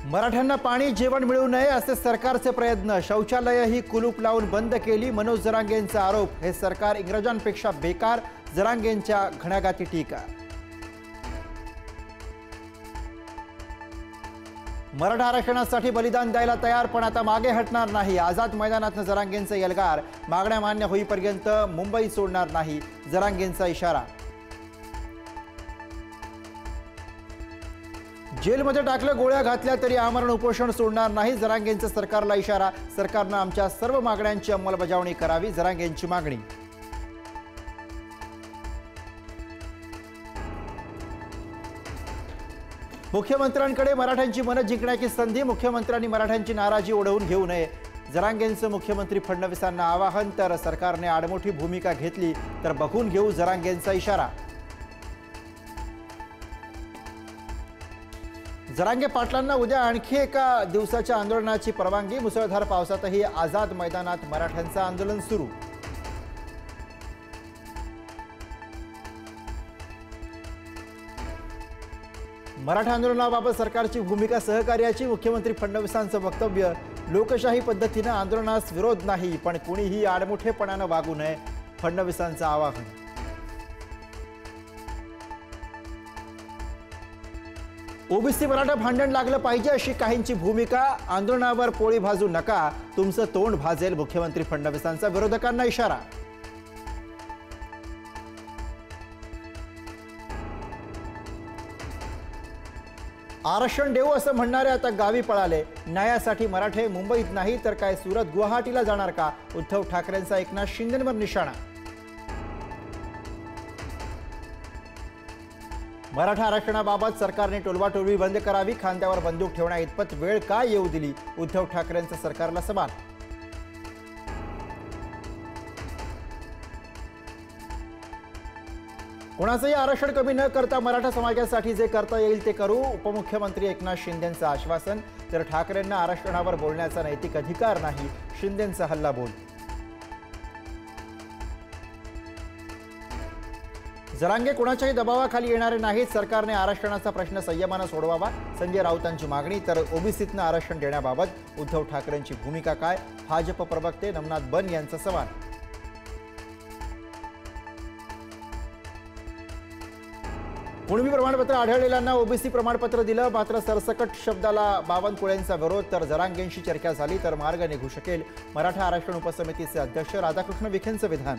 मराठ्यांना पाणी जेवण मिळू नये असे सरकारचे प्रयत्न, शौचालय ही कुलूप लावून बंद केली, मनोज जरांगेंचा आरोप। हे सरकार इंग्रजांपेक्षा बेकार, जरांगेंच्या घणाघाती टीका। मराठा आरक्षणासाठी बलिदान द्यायला तयार, पण आता मागे हटणार नाही। आझाद मैदानातनं जरांगेंचे एल्गार, मागण्या मान्य होईपर्यंत मुंबई सोडणार नाही, जरांगेंचा इशारा। जेलमध्ये टाकलं, गोळ्या घातल्या तरी आमरण उपोषण सोडणार नाही, जरांगेंचा सरकारला इशारा। सरकारनं आमच्या सर्व मागण्यांची अंमलबजावणी करावी, जरांगेंची मागणी। मुख्यमंत्र्यांकडे मराठ्यांची मनं जिंकण्याची संधी, मुख्यमंत्र्यांनी मराठ्यांची नाराजी ओढवून घेऊ नये, जरांगेंचं मुख्यमंत्री फडणवीसांना आवाहन। तर सरकारने आडमोठी भूमिका घेतली तर बघून घेऊ, जरांगेंचा इशारा। जरांगे पाटलांना उद्या आणखी एका दिवसाच्या आंदोलनाची परवानगी, मुसळधार पावसातही आझाद मैदानात मराठ्यांचं आंदोलन सुरू। मराठा आंदोलनाबाबत सरकारची भूमिका सहकार्याची, मुख्यमंत्री फडणवीसांचं वक्तव्य। लोकशाही पद्धतीने आंदोलनास विरोध नाही, पण कुणीही आडमुठेपणाने वागू नये, फडणवीसांचं आवाहन। ओबीसी मराठा भांडण लागलं पाहिजे अशी काहींची भूमिका, आंदोलनावर पोळी भाजू नका, तुमचं तोंड भाजेल, मुख्यमंत्री फडणवीसांचा विरोधकांना इशारा। आरक्षण देऊ असं म्हणणारे आता गावी पळाले, न्यायासाठी मराठे मुंबईत नाही तर काय सुरत गुवाहाटीला जाणार का, उद्धव ठाकरेंचा एकनाथ शिंदेंवर निशाणा। मराठा आरक्षणाबाबत सरकारने टोलवाटोलवी बंद करावी, खांद्यावर बंदूक ठेवण्या इतपत वेळ का येऊ दिली, उद्धव ठाकरेंचा सरकारला सवाल। कोणाचंही आरक्षण कमी न करता मराठा समाजासाठी जे करता येईल ते करू, उपमुख्यमंत्री एकनाथ शिंदेंचं आश्वासन। तर ठाकरेंना आरक्षणावर बोलण्याचा नैतिक अधिकार नाही, शिंदेंचा हल्लाबोल। जरांगे कोणाच्याही दबावाखाली येणारे नाहीत, सरकारने आरक्षणाचा प्रश्न संयमानं सोडवावा, संजय राऊतांची मागणी। तर ओबीसीतनं आरक्षण देण्याबाबत उद्धव ठाकरेंची भूमिका काय, भाजप प्रवक्ते नमनाथ बन यांचा सवाल। कुणबी प्रमाणपत्र आढळलेल्यांना ओबीसी प्रमाणपत्र दिलं, मात्र सरसकट शब्दाला बावनकुळेंचा विरोध। तर जरांगेंशी चर्चा झाली तर मार्ग निघू शकेल, मराठा आरक्षण उपसमितीचे अध्यक्ष राधाकृष्ण विखेंचं विधान।